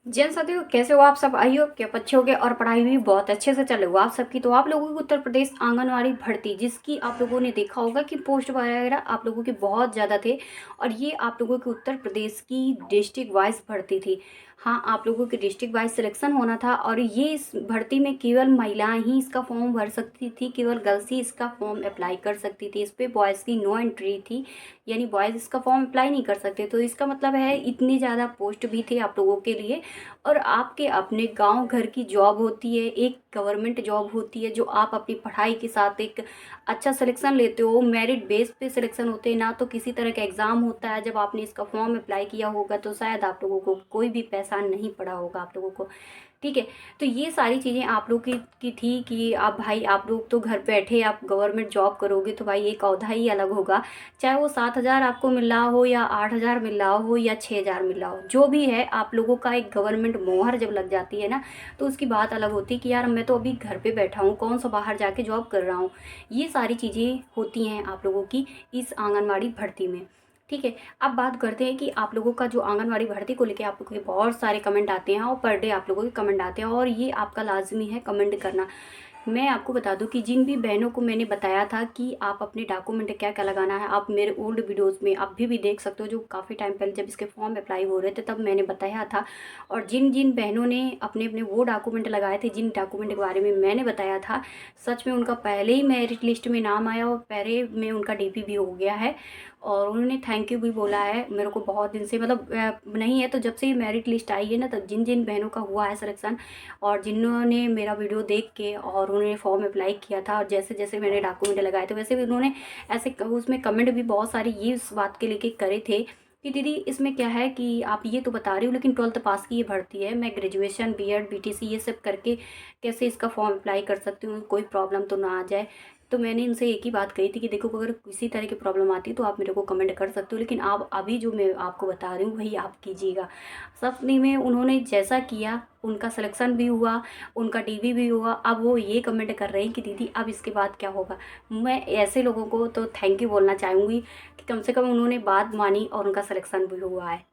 जैन साथियों, कैसे हो आप सब? आई होप कि आप अच्छे होगे और पढ़ाई भी बहुत अच्छे से चले हो आप सबकी। तो आप लोगों की उत्तर प्रदेश आंगनवाड़ी भर्ती, जिसकी आप लोगों ने देखा होगा कि पोस्ट वगैरह आप लोगों के बहुत ज़्यादा थे, और ये आप लोगों के उत्तर प्रदेश की डिस्ट्रिक्ट वाइज भर्ती थी। हाँ, आप लोगों के डिस्ट्रिक्ट वाइज सिलेक्शन होना था, और ये इस भर्ती में केवल महिलाएं ही इसका फॉर्म भर सकती थी, केवल गर्ल्स ही इसका फॉर्म अप्लाई कर सकती थी। इस पर बॉयज़ की नो एंट्री थी, यानी बॉयज़ इसका फॉर्म अप्लाई नहीं कर सकते। तो इसका मतलब है इतनी ज़्यादा पोस्ट भी थे आप लोगों के लिए। और आपके अपने गांव घर की जॉब होती है, एक गवर्नमेंट जॉब होती है, जो आप अपनी पढ़ाई के साथ एक अच्छा सिलेक्शन लेते हो, मेरिट बेस पे सिलेक्शन होते हैं ना, तो किसी तरह का एग्ज़ाम होता है। जब आपने इसका फॉर्म अप्लाई किया होगा तो शायद आप लोगों को कोई भी पैसा नहीं पड़ा होगा आप लोगों को। ठीक है, तो ये सारी चीज़ें आप लोग की थी कि आप भाई, आप लोग तो घर बैठे आप गवर्नमेंट जॉब करोगे तो भाई एक औधा ही अलग होगा। चाहे वो 7,000 आपको मिल रहा हो, या 8,000 मिल रहा हो, या 6,000 मिल रहा हो, जो भी है आप लोगों का एक गवर्नमेंट मोहर जब लग जाती है ना, तो उसकी बात अलग होती है कि यार मैं तो अभी घर पे बैठा हूँ, कौन सा बाहर जाके जॉब कर रहा हूँ। ये सारी चीज़ें होती हैं आप लोगों की इस आंगनवाड़ी भर्ती में। ठीक है, अब बात करते हैं कि आप लोगों का जो आंगनवाड़ी भर्ती को लेके आप लोगों के बहुत सारे कमेंट आते हैं, और पर डे आप लोगों के कमेंट आते हैं, और ये आपका लाजमी है कमेंट करना। मैं आपको बता दूं कि जिन भी बहनों को मैंने बताया था कि आप अपने डॉक्यूमेंट क्या क्या लगाना है, आप मेरे ओल्ड वीडियोस में अभी भी देख सकते हो, जो काफ़ी टाइम पहले जब इसके फॉर्म अप्लाई हो रहे थे तब मैंने बताया था। और जिन जिन बहनों ने अपने अपने वो डॉक्यूमेंट लगाए थे, जिन डॉक्यूमेंट के बारे में मैंने बताया था, सच में उनका पहले ही मेरिट लिस्ट में नाम आया, और पहले में उनका डीपी भी हो गया है। और उन्होंने थैंक यू भी बोला है मेरे को। बहुत दिन से मतलब नहीं है तो जब से ये मेरिट लिस्ट आई है ना, तब जिन जिन बहनों का हुआ है सिलेक्शन, और जिन्होंने मेरा वीडियो देख के और उन्होंने फॉर्म अप्लाई किया था, और जैसे जैसे मैंने डॉक्यूमेंट लगाए थे वैसे भी उन्होंने ऐसे उसमें कमेंट भी बहुत सारे ये इस बात के लेके करे थे कि दीदी इसमें क्या है कि आप ये तो बता रही हो, लेकिन 12th पास की ये भर्ती है, मैं ग्रेजुएशन बीएड बीटीसी ये सब करके कैसे इसका फॉर्म अप्लाई कर सकती हूँ, कोई प्रॉब्लम तो ना आ जाए। तो मैंने इनसे एक ही बात कही थी कि देखो, अगर किसी तरह की प्रॉब्लम आती है तो आप मेरे को कमेंट कर सकते हो, लेकिन आप अभी जो मैं आपको बता रही हूँ वही आप कीजिएगा। सपने में उन्होंने जैसा किया, उनका सिलेक्शन भी हुआ, उनका डीवी भी हुआ। अब वो ये कमेंट कर रहे हैं कि दीदी अब इसके बाद क्या होगा। मैं ऐसे लोगों को तो थैंक यू बोलना चाहूँगी कि कम से कम उन्होंने बात मानी और उनका सिलेक्शन भी हुआ है।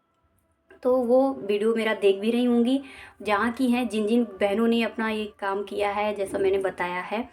तो वो वीडियो मेरा देख भी रही होंगी, जहाँ की हैं जिन जिन बहनों ने अपना ये काम किया है जैसा मैंने बताया है,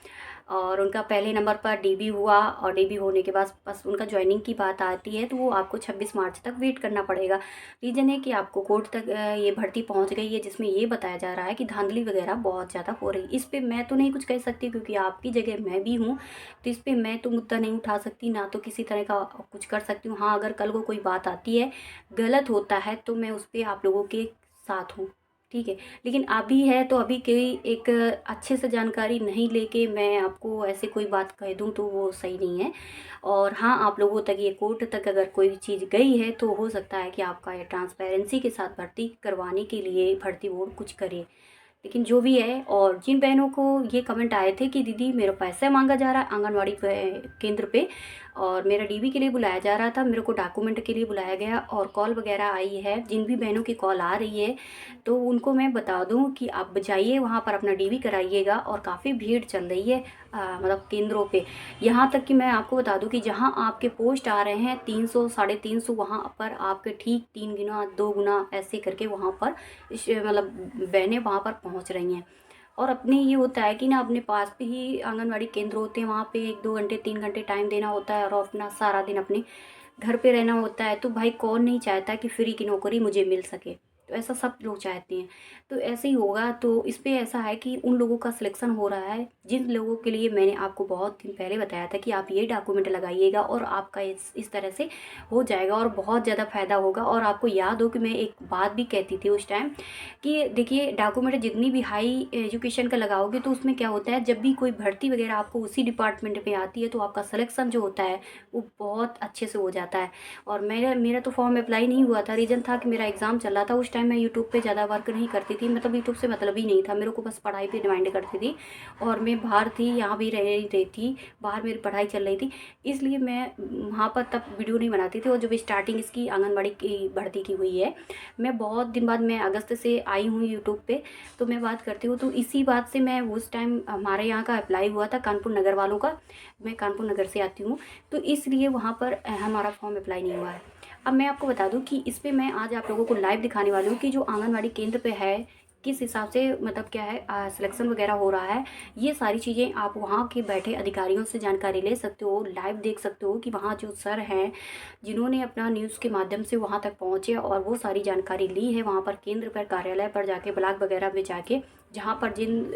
और उनका पहले नंबर पर डीबी हुआ, और डीबी होने के बाद बस उनका ज्वाइनिंग की बात आती है तो वो आपको 26 मार्च तक वेट करना पड़ेगा। रीज़न है कि आपको कोर्ट तक ये भर्ती पहुंच गई है, जिसमें ये बताया जा रहा है कि धांधली वगैरह बहुत ज़्यादा हो रही। इस पर मैं तो नहीं कुछ कह सकती, क्योंकि आपकी जगह मैं भी हूँ, तो इस पर मैं तो मुद्दा नहीं उठा सकती, ना तो किसी तरह का कुछ कर सकती हूँ। हाँ, अगर कल को कोई बात आती है, गलत होता है, तो मैं उस पर आप लोगों के साथ हूँ। ठीक है, लेकिन अभी है तो अभी कोई एक अच्छे से जानकारी नहीं लेके मैं आपको ऐसे कोई बात कह दूं तो वो सही नहीं है। और हाँ, आप लोगों तक ये कोर्ट तक अगर कोई चीज़ गई है तो हो सकता है कि आपका ये ट्रांसपेरेंसी के साथ भर्ती करवाने के लिए भर्ती बोर्ड कुछ करे। लेकिन जो भी है, और जिन बहनों को ये कमेंट आए थे कि दीदी मेरा पैसा मांगा जा रहा है आंगनवाड़ी केंद्र पे, और मेरा डीबी के लिए बुलाया जा रहा था, मेरे को डॉक्यूमेंट के लिए बुलाया गया, और कॉल वगैरह आई है, जिन भी बहनों की कॉल आ रही है तो उनको मैं बता दूं कि आप जाइए वहाँ पर अपना डीबी कराइएगा। और काफ़ी भीड़ चल रही है मतलब केंद्रों पे। यहाँ तक कि मैं आपको बता दूं कि जहाँ आपके पोस्ट आ रहे हैं 300 350, वहाँ पर आपके ठीक 3 गुना 2 गुना ऐसे करके वहाँ पर मतलब बहनें वहाँ पर पहुँच रही हैं। और अपने ये होता है कि ना, अपने पास पे ही आंगनवाड़ी केंद्र होते हैं, वहाँ पे 1 2 घंटे 3 घंटे टाइम देना होता है, और अपना सारा दिन अपने घर पे रहना होता है। तो भाई कौन नहीं चाहता कि फ्री की नौकरी मुझे मिल सके, तो ऐसा सब लोग चाहते हैं। तो ऐसे ही होगा। तो इस पे ऐसा है कि उन लोगों का सिलेक्शन हो रहा है जिन लोगों के लिए मैंने आपको बहुत दिन पहले बताया था कि आप ये डॉक्यूमेंट लगाइएगा, और आपका इस तरह से हो जाएगा और बहुत ज़्यादा फ़ायदा होगा। और आपको याद हो कि मैं एक बात भी कहती थी उस टाइम कि देखिए, डॉक्यूमेंट जितनी भी हाई एजुकेशन का लगाओगे तो उसमें क्या होता है, जब भी कोई भर्ती वगैरह आपको उसी डिपार्टमेंट में आती है तो आपका सिलेक्शन जो होता है वो बहुत अच्छे से हो जाता है। और मेरा मेरा तो फॉर्म अप्लाई नहीं हुआ था, रीज़न था कि मेरा एग्ज़ाम चल रहा था उस टाइम। मैं यूट्यूब पे ज़्यादा वर्क नहीं करती थी, मतलब यूट्यूब से मतलब ही नहीं था मेरे को, बस पढ़ाई पे डिमांड करती थी। और मैं बाहर थी, यहाँ भी रह रही थी, बाहर मेरी पढ़ाई चल रही थी, इसलिए मैं वहाँ पर तब वीडियो नहीं बनाती थी। और जब स्टार्टिंग इसकी आंगनबाड़ी की भर्ती की हुई है, मैं बहुत दिन बाद, मैं अगस्त से आई हूँ यूट्यूब पे, तो मैं बात करती हूँ। तो इसी बात से मैं उस टाइम हमारे यहाँ का अप्लाई हुआ था कानपुर नगर वालों का, मैं कानपुर नगर से आती हूँ, तो इसलिए वहाँ पर हमारा फॉर्म अप्लाई नहीं हुआ है। अब मैं आपको बता दूं कि इस पे मैं आज आप लोगों को लाइव दिखाने वाली हूँ कि जो आंगनवाड़ी केंद्र पे है किस हिसाब से मतलब क्या है सिलेक्शन वगैरह हो रहा है। ये सारी चीज़ें आप वहाँ के बैठे अधिकारियों से जानकारी ले सकते हो, लाइव देख सकते हो कि वहाँ जो सर हैं जिन्होंने अपना न्यूज़ के माध्यम से वहाँ तक पहुँचे और वो सारी जानकारी ली है वहाँ पर केंद्र पर कार्यालय पर जाके ब्लॉक वगैरह में जाके जहाँ पर जिन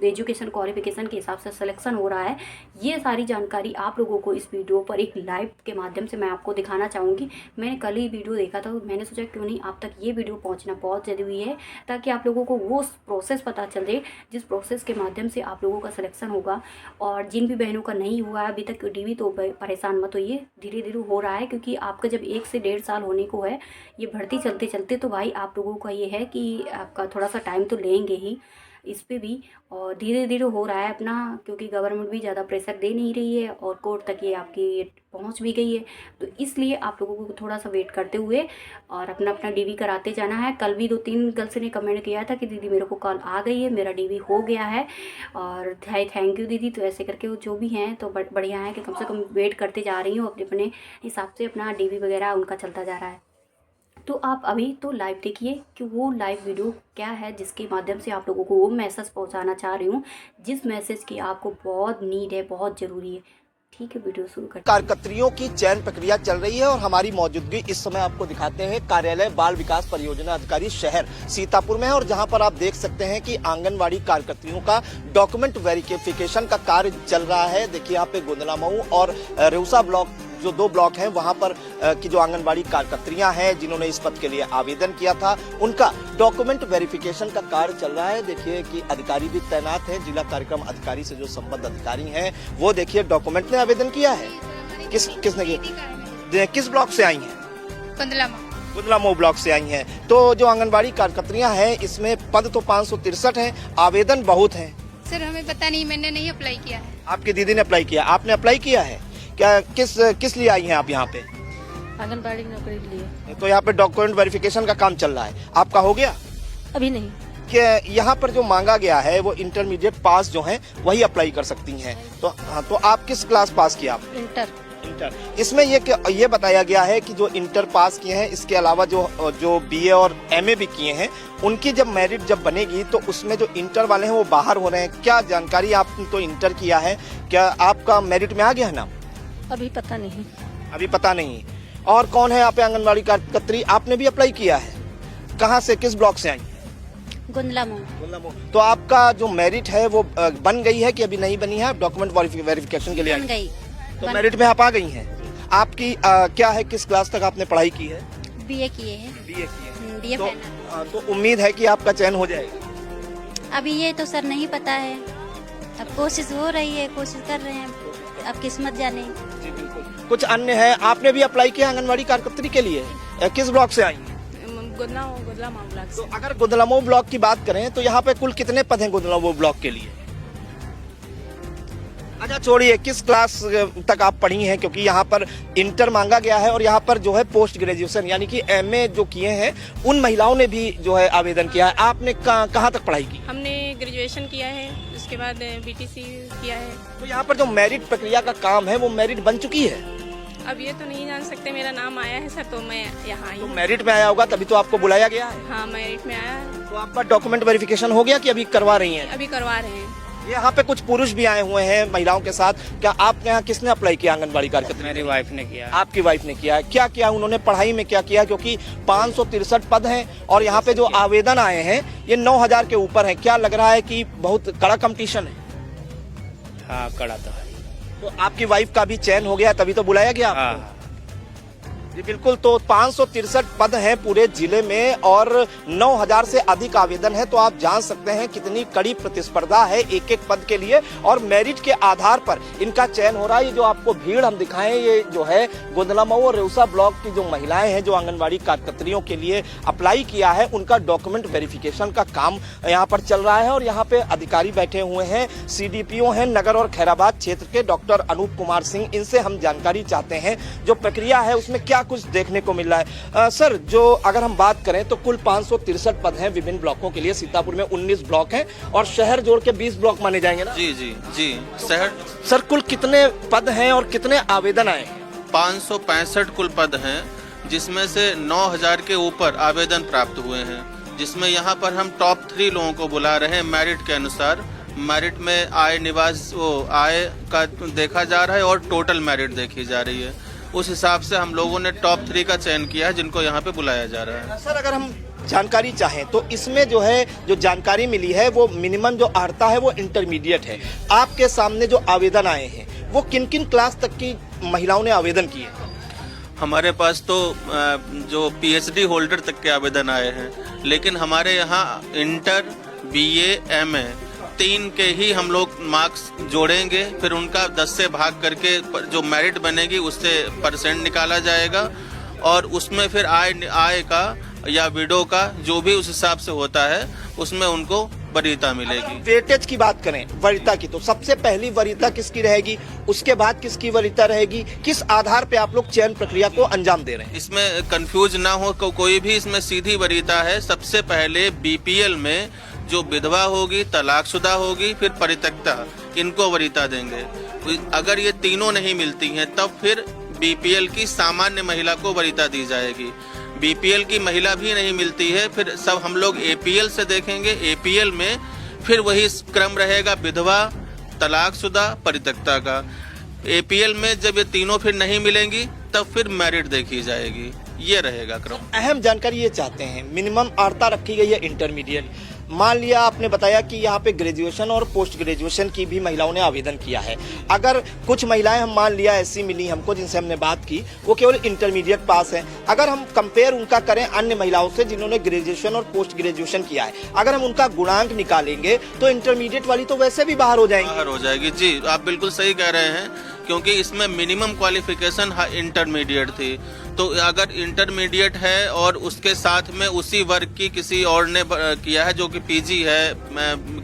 एजुकेशन क्वालिफिकेशन के हिसाब से सिलेक्शन हो रहा है, ये सारी जानकारी आप लोगों को इस वीडियो पर एक लाइव के माध्यम से मैं आपको दिखाना चाहूँगी। मैंने कल ही वीडियो देखा था, मैंने सोचा क्यों नहीं आप तक ये वीडियो पहुँचना बहुत ज़रूरी है ताकि आप लोगों को वो प्रोसेस पता चल जाए जिस प्रोसेस के माध्यम से आप लोगों का सिलेक्शन होगा। और जिन भी बहनों का नहीं हुआ है अभी तक डीवी, तो परेशान मत होइए, धीरे धीरे हो रहा है क्योंकि आपका जब 1 से 1.5 साल होने को है ये भर्ती चलते चलते, तो भाई आप लोगों का ये है कि आपका थोड़ा सा टाइम तो लेंगे ही इस पे भी। और धीरे धीरे हो रहा है अपना, क्योंकि गवर्नमेंट भी ज़्यादा प्रेशर दे नहीं रही है और कोर्ट तक ये आपकी पहुंच भी गई है, तो इसलिए आप लोगों को थोड़ा सा वेट करते हुए और अपना अपना डीवी कराते जाना है। कल भी 2-3 गर्ल्स ने कमेंट किया था कि दीदी मेरे को कॉल आ गई है, मेरा डीवी हो गया है और थैंक यू दीदी। तो ऐसे करके वो जो भी हैं तो बढ़िया है कि कम से कम वेट करते जा रही हूँ, अपने अपने हिसाब से अपना डीवी वगैरह उनका चलता जा रहा है। तो आप अभी तो लाइव देखिए कि वो लाइव वीडियो क्या है जिसके माध्यम से आप लोगों को वो मैसेज पहुंचाना चाह रही हूँ जिस मैसेज की आपको बहुत नीड है, बहुत ज़रूरी है। ठीक है, वीडियो शुरू करते हैं। कार्यकर्त्रियों की चयन प्रक्रिया चल रही है और हमारी मौजूदगी इस समय आपको दिखाते हैं कार्यालय बाल विकास परियोजना अधिकारी शहर सीतापुर में है, और जहां पर आप देख सकते हैं कि आंगनवाड़ी कार्यकर्त्रियों का डॉक्यूमेंट वेरिफिकेशन का कार्य चल रहा है। देखिए यहाँ पे गोंदला मऊ और रेउसा ब्लॉक जो 2 ब्लॉक हैं वहां पर की जो आंगनवाड़ी कार्यकर्त्रियां हैं जिन्होंने इस पद के लिए आवेदन किया था उनका डॉक्यूमेंट वेरिफिकेशन का कार्य चल रहा है। देखिए कि अधिकारी भी तैनात हैं, जिला कार्यक्रम अधिकारी से जो संबद्ध अधिकारी हैं वो देखिए डॉक्यूमेंट ने आवेदन किया है। किसने किया? किस ब्लॉक से आई हैं? गुंदला मऊ ब्लॉक से आई हैं। तो जो आंगनबाड़ी कार्यकर्त्रियां हैं इसमें पद तो 563 हैं, आवेदन बहुत हैं। सर हमें पता नहीं, मैंने नहीं अप्लाई किया है। आपकी दीदी ने अप्लाई किया, आपने अप्लाई किया है क्या? किस लिए आई हैं आप यहाँ पे? आंगनबाड़ी की नौकरी के लिए। तो यहाँ पे डॉक्यूमेंट वेरिफिकेशन का काम चल रहा है, आपका हो गया? अभी नहीं। कि यहाँ पर जो मांगा गया है वो इंटरमीडिएट पास जो हैं वही अप्लाई कर सकती हैं। तो हाँ, तो आप किस क्लास पास किया? आप इंटर। इसमें ये बताया गया है कि जो इंटर पास किए हैं इसके अलावा जो बीए और एमए भी किए हैं उनकी जब मेरिट जब बनेगी तो उसमें जो इंटर वाले हैं वो बाहर हो रहे हैं। क्या जानकारी? आपने तो इंटर किया है, क्या आपका मेरिट में आ गया है नाम? अभी पता नहीं। अभी पता नहीं। और कौन है यहाँ पे आंगनबाड़ी कार्यकर्त्री? आपने भी अप्लाई किया है? कहाँ से, किस ब्लॉक से आई? गुंदला मऊ। तो आपका जो मेरिट है वो बन गई है कि अभी नहीं बनी है? डॉक्यूमेंट वेरिफिकेशन के लिए बन गई। तो मेरिट में आप आ गई हैं। आपकी क्या है, किस क्लास तक आपने पढ़ाई की है? बीए किए हैं। बीए किए हैं। बीए तो उम्मीद है कि आपका चयन हो जाएगा? अभी ये तो सर नहीं पता है, अब कोशिश हो रही है, कोशिश कर रहे हैं, अब किस्मत जाने। जी बिल्कुल। कुछ अन्य है, आपने भी अप्लाई किया आंगनबाड़ी कार्यकर्त्री के लिए? किस ब्लॉक से आई? गुंदला मऊ ब्लॉक तो अगर गुंदला मऊ ब्लॉक की बात करें तो यहाँ पे कुल कितने पद हैं गुंदला मऊ ब्लॉक के लिए? अच्छा छोड़िए, किस क्लास तक आप पढ़ी हैं? क्योंकि यहाँ पर इंटर मांगा गया है और यहाँ पर जो है पोस्ट ग्रेजुएशन यानी कि एमए जो किए हैं उन महिलाओं ने भी जो है आवेदन किया है। आपने कहाँ तक पढ़ाई की? हमने ग्रेजुएशन किया है, उसके बाद बीटीसी किया है। तो यहाँ पर जो मेरिट प्रक्रिया का काम है वो मेरिट बन चुकी है? अब ये तो नहीं जान सकते, मेरा नाम आया है सर तो मैं यहाँ आई तो हूँ। मेरिट में आया होगा तभी तो आपको बुलाया गया है। हाँ मेरिट में आया है। तो आपका डॉक्यूमेंट वेरिफिकेशन हो गया कि अभी करवा रही हैं? अभी करवा रहे हैं। यहाँ पे कुछ पुरुष भी आए हुए हैं महिलाओं के साथ। क्या आपके यहाँ किसने अप्लाई किया आंगनबाड़ी कार्यकर्त्री? मेरी वाइफ ने किया। आपकी वाइफ ने किया है। क्या किया उन्होंने, पढ़ाई में क्या किया? क्योंकि 563 पद हैं और यहाँ पे जो आवेदन आए हैं ये 9000 के ऊपर है। क्या लग रहा है कि बहुत कड़ा कंपटीशन है? हाँ कड़ा तो है। तो आपकी वाइफ का भी चयन हो गया तभी तो बुलाया गया आपको? हाँ। जी बिल्कुल। तो 563 पद हैं पूरे जिले में और 9000 से अधिक आवेदन है, तो आप जान सकते हैं कितनी कड़ी प्रतिस्पर्धा है एक एक पद के लिए और मेरिट के आधार पर इनका चयन हो रहा है। ये जो आपको भीड़ हम दिखाएं ये जो है गोंदला मऊ और रेउसा ब्लॉक की जो महिलाएं हैं जो आंगनबाड़ी कार्यकर्त्रियों के लिए अप्लाई किया है उनका डॉक्यूमेंट वेरिफिकेशन का काम यहाँ पर चल रहा है। और यहाँ पे अधिकारी बैठे हुए हैं, CDPO हैं नगर और खैराबाद क्षेत्र के डॉक्टर अनूप कुमार सिंह। इनसे हम जानकारी चाहते हैं जो प्रक्रिया है उसमें क्या कुछ देखने को मिल रहा है। सर जो अगर हम बात करें तो कुल 563 पद हैं विभिन्न ब्लॉकों के लिए। सीतापुर में 19 ब्लॉक हैं और शहर जोड़ के 20 ब्लॉक माने जाएंगे ना? जी शहर। सर कुल कितने पद हैं और कितने आवेदन आए? 565 कुल पद हैं जिसमें से 9,000 के ऊपर आवेदन प्राप्त हुए हैं, जिसमें यहाँ पर हम टॉप 3 लोगों को बुला रहे हैं मेरिट के अनुसार। मेरिट में आय आय का देखा जा रहा है और टोटल मेरिट देखी जा रही है। उस हिसाब से हम लोगों ने टॉप 3 का चयन किया है, जिनको यहाँ पे बुलाया जा रहा है। सर, अगर हम जानकारी चाहें तो इसमें जो जानकारी मिली है वो मिनिमम जो अर्हता है वो इंटरमीडिएट है। आपके सामने जो आवेदन आए हैं वो किन किन क्लास तक की महिलाओं ने आवेदन किए? हमारे पास तो जो पीएचडी होल्डर तक के आवेदन आए हैं, लेकिन हमारे यहाँ इंटर, बीए, एमए 3 के ही हम लोग मार्क्स जोड़ेंगे, फिर उनका 10 से भाग करके जो मेरिट बनेगी उससे परसेंट निकाला जाएगा और उसमें फिर आय का या विडो का जो भी उस हिसाब से होता है उसमें उनको वरीयता मिलेगी। वेटेज की बात करें वरीयता की, तो सबसे पहली वरीयता किसकी रहेगी, उसके बाद किसकी वरीयता रहेगी, किस आधार पे आप लोग चयन प्रक्रिया को अंजाम दे रहे हैं? इसमें कंफ्यूज ना हो, कोई भी इसमें सीधी वरीयता है। सबसे पहले बीपीएल में जो विधवा होगी, तलाकशुदा होगी, फिर परित्यक्ता, इनको वरीयता देंगे। अगर ये तीनों नहीं मिलती हैं तब फिर बीपीएल की सामान्य महिला को वरीयता दी जाएगी। बीपीएल की महिला भी नहीं मिलती है, फिर सब हम लोग एपीएल से देखेंगे। एपीएल में फिर वही क्रम रहेगा, विधवा, तलाकशुदा, परित्यक्ता का। एपीएल में जब ये तीनों फिर नहीं मिलेंगी तब फिर मेरिट देखी जाएगी, ये रहेगा क्रम। अहम जानकारी ये चाहते हैं, मिनिमम अर्हता रखी गई है इंटरमीडिएट। मान लिया आपने बताया कि यहाँ पे ग्रेजुएशन और पोस्ट ग्रेजुएशन की भी महिलाओं ने आवेदन किया है। अगर कुछ महिलाएं हम मान लिया ऐसी मिली हमको जिनसे हमने बात की, वो केवल इंटरमीडिएट पास है। अगर हम कंपेयर उनका करें अन्य महिलाओं से जिन्होंने ग्रेजुएशन और पोस्ट ग्रेजुएशन किया है, अगर हम उनका गुणांक निकालेंगे तो इंटरमीडिएट वाली तो वैसे भी बाहर हो जाएगी। जी, आप बिल्कुल सही कह रहे हैं, क्योंकि इसमें मिनिमम क्वालिफिकेशन इंटरमीडिएट थी। तो अगर इंटरमीडिएट है और उसके साथ में उसी वर्ग की किसी और ने किया है जो कि पीजी है,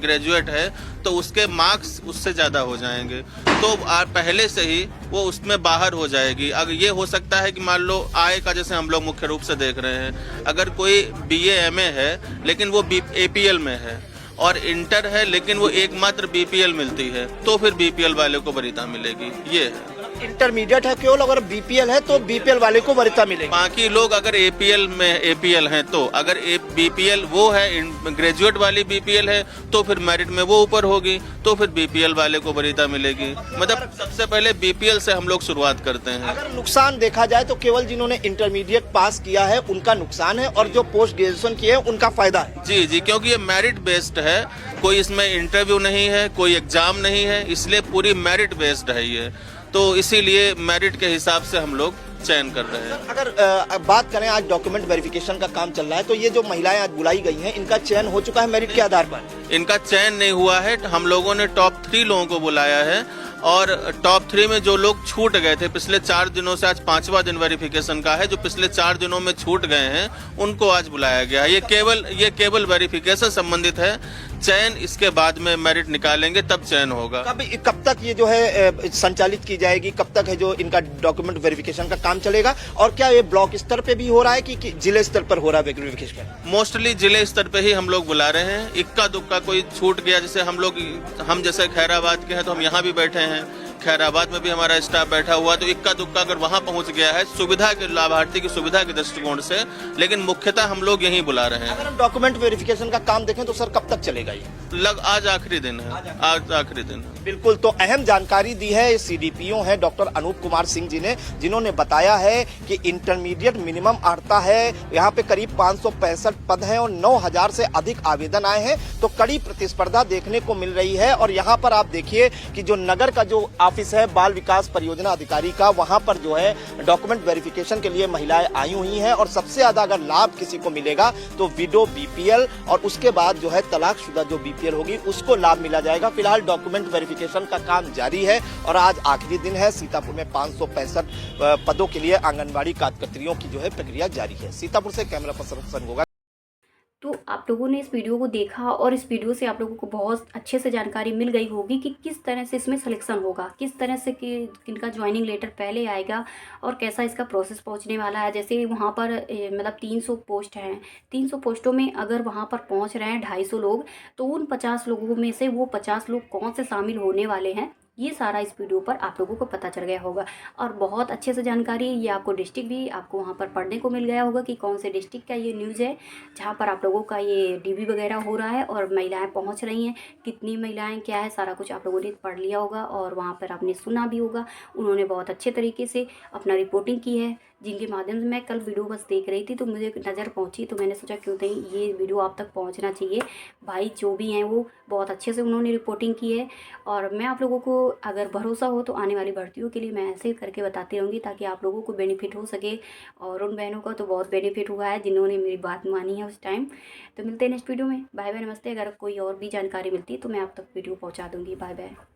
ग्रेजुएट है, तो उसके मार्क्स उससे ज़्यादा हो जाएंगे, तो पहले से ही वो उसमें बाहर हो जाएगी। अगर ये हो सकता है कि मान लो आय का, जैसे हम लोग मुख्य रूप से देख रहे हैं, अगर कोई बीए एमए है लेकिन वो एपीएल में है और इंटर है लेकिन वो एकमात्र बीपीएल मिलती है, तो फिर बीपीएल वाले को वरीयता मिलेगी। ये है। इंटरमीडिएट है केवल, अगर बीपीएल है तो बीपीएल वाले को वरीयता मिलेगी। बाकी लोग अगर एपीएल हैं तो, अगर बीपीएल वो है, ग्रेजुएट वाली बीपीएल है, तो फिर मेरिट में वो ऊपर होगी, तो फिर बीपीएल वाले को वरीयता मिलेगी। मतलब सबसे पहले बीपीएल से हम लोग शुरुआत करते हैं। अगर नुकसान देखा जाए तो केवल जिन्होंने इंटरमीडिएट पास किया है उनका नुकसान है और जो पोस्ट ग्रेजुएशन किए हैं उनका फायदा है। जी, क्योंकि ये मेरिट बेस्ड है, कोई इसमें इंटरव्यू नहीं है, कोई एग्जाम नहीं है, इसलिए पूरी मेरिट बेस्ड है ये, तो इसीलिए मेरिट के हिसाब से हम लोग चयन कर रहे हैं। अगर बात करें, आज डॉक्यूमेंट वेरिफिकेशन का काम चल रहा है, तो ये जो महिलाएं आज बुलाई गई हैं इनका चयन हो चुका है मेरिट के आधार पर? इनका चयन नहीं हुआ है। हम लोगों ने टॉप 3 लोगों को बुलाया है और टॉप 3 में जो लोग छूट गए थे पिछले 4 दिनों से, आज 5वां दिन वेरिफिकेशन का है, जो पिछले 4 दिनों में छूट गए हैं उनको आज बुलाया गया है। ये केवल वेरिफिकेशन संबंधित है, चयन इसके बाद में मेरिट निकालेंगे तब चयन होगा। कब तक ये जो है संचालित की जाएगी, कब तक है जो इनका डॉक्यूमेंट वेरिफिकेशन का काम चलेगा, और क्या ये ब्लॉक स्तर पे भी हो रहा है कि जिले स्तर पर हो रहा है वेरिफिकेशन? मोस्टली जिले स्तर पे ही हम लोग बुला रहे हैं। इक्का दुक्का कोई छूट गया, जैसे हम जैसे खैराबाद के हैं तो हम यहाँ भी बैठे हैं, खैराबाद में भी हमारा स्टाफ बैठा हुआ, तो इक्का दुक्का अगर वहां पहुंच गया है सुविधा के, लाभार्थी की सुविधा के दृष्टिकोण से, लेकिन मुख्यतः हम लोग यहीं बुला रहे हैं। अगर हम डॉक्यूमेंट वेरिफिकेशन का काम देखें तो सर कब तक चलेगा ये? आज आखिरी दिन है, आज आखिरी दिन है। बिल्कुल, तो अहम जानकारी दी है सीडीपीओ हैं डॉक्टर अनूप कुमार सिंह जी ने, जिन्होंने बताया है कि इंटरमीडिएट मिनिमम अर्हता है, यहाँ पे करीब 565 पद हैं और 9,000 से अधिक आवेदन आए हैं, तो कड़ी प्रतिस्पर्धा देखने को मिल रही है। और यहाँ पर आप देखिए कि जो नगर का जो ऑफिस है बाल विकास परियोजना अधिकारी का, वहां पर जो है डॉक्यूमेंट वेरिफिकेशन के लिए महिलाएं आई हुई हैं, और सबसे ज्यादा अगर लाभ किसी को मिलेगा तो विडो बीपीएल, और उसके बाद जो है तलाकशुदा जो बीपीएल होगी उसको लाभ मिला जाएगा। फिलहाल डॉक्यूमेंट वेरिफिकेशन का काम जारी है और आज आखिरी दिन है। सीतापुर में 565 पदों के लिए आंगनबाड़ी कार्यकर्तियों की जो है प्रक्रिया जारी है। सीतापुर से कैमरा पर्सन संगोगा। तो आप लोगों ने इस वीडियो को देखा और इस वीडियो से आप लोगों को बहुत अच्छे से जानकारी मिल गई होगी कि किस तरह से इसमें सिलेक्शन होगा, किस तरह से कि इनका ज्वाइनिंग लेटर पहले आएगा और कैसा इसका प्रोसेस पहुंचने वाला है। जैसे वहां पर मतलब 300 पोस्ट हैं, 300 पोस्टों में अगर वहां पर पहुंच रहे हैं 250 लोग, तो उन 50 लोगों में से वो 50 लोग कौन से शामिल होने वाले हैं ये सारा इस वीडियो पर आप लोगों को पता चल गया होगा। और बहुत अच्छे से जानकारी, ये आपको डिस्ट्रिक्ट भी आपको वहाँ पर पढ़ने को मिल गया होगा कि कौन से डिस्ट्रिक्ट का ये न्यूज़ है जहाँ पर आप लोगों का ये डीबी वगैरह हो रहा है और महिलाएं पहुँच रही हैं, कितनी महिलाएं, क्या है, सारा कुछ आप लोगों ने पढ़ लिया होगा और वहाँ पर आपने सुना भी होगा। उन्होंने बहुत अच्छे तरीके से अपना रिपोर्टिंग की है, जिनके माध्यम से मैं कल वीडियो बस देख रही थी तो मुझे नज़र पहुंची, तो मैंने सोचा क्यों नहीं ये वीडियो आप तक पहुंचना चाहिए। भाई जो भी हैं वो बहुत अच्छे से उन्होंने रिपोर्टिंग की है और मैं आप लोगों को अगर भरोसा हो तो आने वाली भर्तियों के लिए मैं ऐसे ही करके बताती रहूँगी ताकि आप लोगों को बेनिफिट हो सके। और उन बहनों का तो बहुत बेनिफिट हुआ है जिन्होंने मेरी बात मानी है उस टाइम। तो मिलते हैं नेक्स्ट वीडियो में। बाय बाय, नमस्ते। अगर कोई और भी जानकारी मिलती है तो मैं आप तक वीडियो पहुँचा दूँगी। Bye bye.